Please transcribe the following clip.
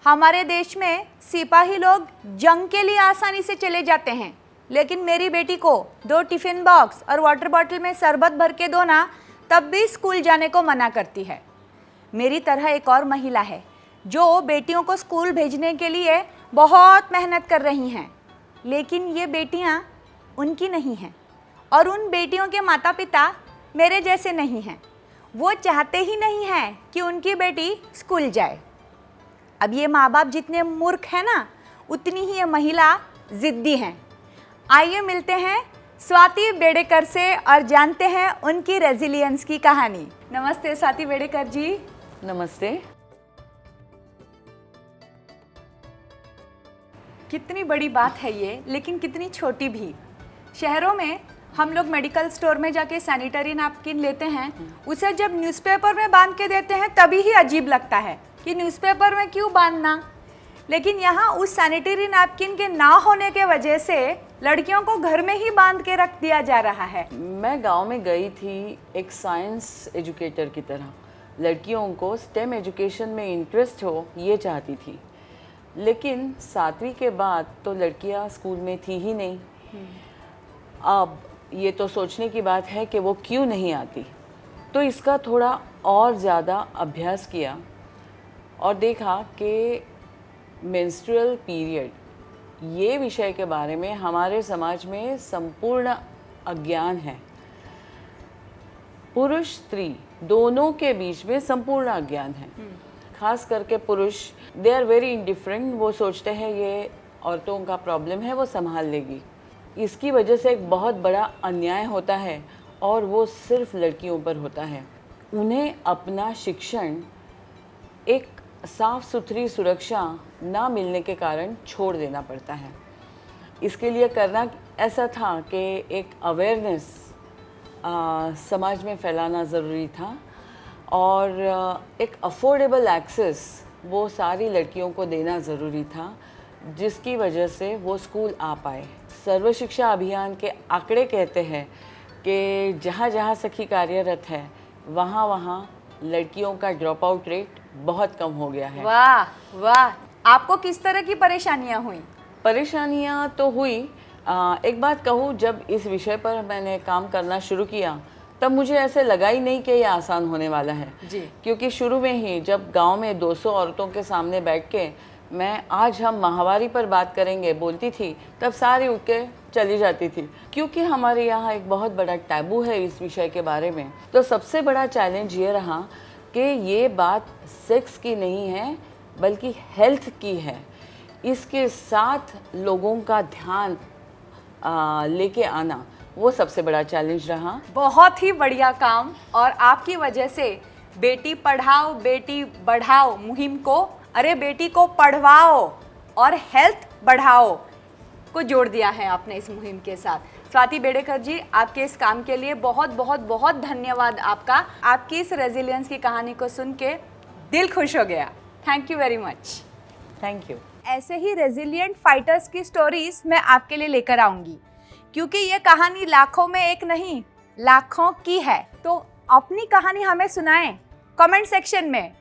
हमारे देश में सिपाही लोग जंग के लिए आसानी से चले जाते हैं, लेकिन मेरी बेटी को 2 टिफ़िन बॉक्स और वाटर बॉटल में शरबत भर के दो ना, तब भी स्कूल जाने को मना करती है। मेरी तरह एक और महिला है जो बेटियों को स्कूल भेजने के लिए बहुत मेहनत कर रही हैं, लेकिन ये बेटियां उनकी नहीं हैं और उन बेटियों के माता पिता मेरे जैसे नहीं हैं। वो चाहते ही नहीं हैं कि उनकी बेटी स्कूल जाए। अब ये माँ बाप जितने मूर्ख हैं ना, उतनी ही ये महिला ज़िद्दी हैं। आइए मिलते हैं स्वाति बेडेकर से और जानते हैं उनकी रेजिलियंस की कहानी। नमस्ते स्वाति बेडेकर जी। नमस्ते। कितनी बड़ी बात है ये, लेकिन कितनी छोटी भी। शहरों में हम लोग मेडिकल स्टोर में जाके सैनिटरी नैपकिन लेते हैं, उसे जब न्यूज़पेपर में बांध के देते हैं तभी ही अजीब लगता है कि न्यूज़पेपर में क्यों बांधना। लेकिन यहाँ उस सैनिटरी नैपकिन के ना होने के वजह से लड़कियों को घर में ही बांध के रख दिया जा रहा है। मैं गांव में गई थी एक साइंस एजुकेटर की तरह। लड़कियों को स्टेम एजुकेशन में इंटरेस्ट हो ये चाहती थी, लेकिन 7वीं के बाद तो लड़कियां स्कूल में थी ही नहीं। अब ये तो सोचने की बात है कि वो क्यों नहीं आती। तो इसका थोड़ा और ज़्यादा अभ्यास किया और देखा कि मेंस्ट्रुअल पीरियड ये विषय के बारे में हमारे समाज में संपूर्ण अज्ञान है। पुरुष स्त्री दोनों के बीच में संपूर्ण अज्ञान है। खास करके पुरुष, दे आर वेरी इंडिफरेंट। वो सोचते हैं ये औरतों का प्रॉब्लम है, वो संभाल लेगी। इसकी वजह से एक बहुत बड़ा अन्याय होता है और वो सिर्फ लड़कियों पर होता है। उन्हें अपना शिक्षण एक साफ सुथरी सुरक्षा ना मिलने के कारण छोड़ देना पड़ता है। इसके लिए करना ऐसा था कि एक अवेयरनेस समाज में फैलाना ज़रूरी था और एक अफोर्डेबल एक्सेस वो सारी लड़कियों को देना ज़रूरी था, जिसकी वजह से वो स्कूल आ पाए। सर्व शिक्षा अभियान के आंकड़े कहते हैं कि जहाँ जहाँ सखी कार्यरत है वहाँ वहाँ लड़कियों का ड्रॉप आउट रेट बहुत कम हो गया है। वाह वाह। आपको किस तरह की परेशानियाँ हुई? परेशानियाँ तो हुई। एक बात कहूँ, जब इस विषय पर मैंने काम करना शुरू किया तब मुझे ऐसे लगा ही नहीं कि ये आसान होने वाला है जी। क्योंकि शुरू में ही जब गांव में 200 औरतों के सामने बैठ के मैं आज हम माहवारी पर बात करेंगे बोलती थी, तब सारी उठ के चली जाती थी, क्योंकि हमारे यहाँ एक बहुत बड़ा टैबू है इस विषय के बारे में। तो सबसे बड़ा चैलेंज ये रहा कि ये बात सेक्स की नहीं है बल्कि हेल्थ की है। इसके साथ लोगों का ध्यान लेके आना वो सबसे बड़ा चैलेंज रहा। बहुत ही बढ़िया काम। और आपकी वजह से बेटी पढ़ाओ बेटी बढ़ाओ मुहिम को, अरे बेटी को पढ़वाओ और हेल्थ बढ़ाओ को जोड़ दिया है आपने इस मुहिम के साथ। स्वाति बेडेकर जी, आपके इस काम के लिए बहुत बहुत बहुत धन्यवाद आपका। आपकी इस रेजिलियंस की कहानी को सुन के दिल खुश हो गया। Thank you very much. Thank you. ऐसे ही रेजिलियंट फाइटर्स की स्टोरीज मैं आपके लिए लेकर आऊंगी, क्योंकि ये कहानी लाखों में एक नहीं, लाखों की है। तो अपनी कहानी हमें सुनाएं कमेंट सेक्शन में।